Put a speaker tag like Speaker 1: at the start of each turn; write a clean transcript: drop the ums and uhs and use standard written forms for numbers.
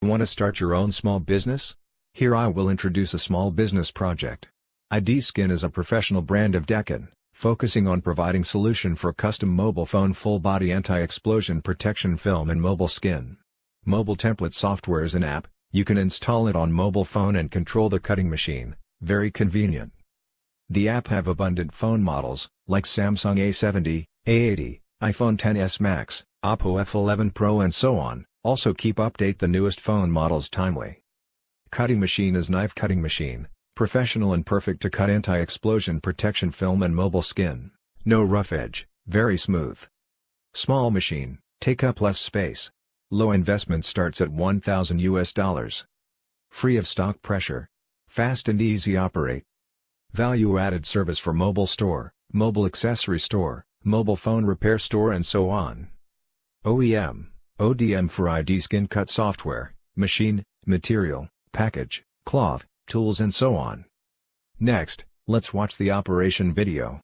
Speaker 1: Want to start your own small business? Here I will introduce a small business project. idskin is a professional brand of Daqin, focusing on providing solution for custom mobile phone full-body anti-explosion protection film and mobile skin. Mobile template software is an app. You can install it on mobile phone and control the cutting machine, very convenient. The app have abundant phone models, like Samsung A70, A80, iPhone XS Max, Oppo F11 Pro and so on. Also keep update the newest phone models timely. Cutting machine is knife cutting machine, professional and perfect to cut anti-explosion protection film and mobile skin. No rough edge, very smooth. Small machine, take up less space. Low investment starts at $1,000. Free of stock pressure. Fast and easy operate. Value-added service for mobile store, mobile accessory store, mobile phone repair store and so on. OEM, ODM for idskincut software, machine, material, package, cloth, tools and so on. Next, let's watch the operation video.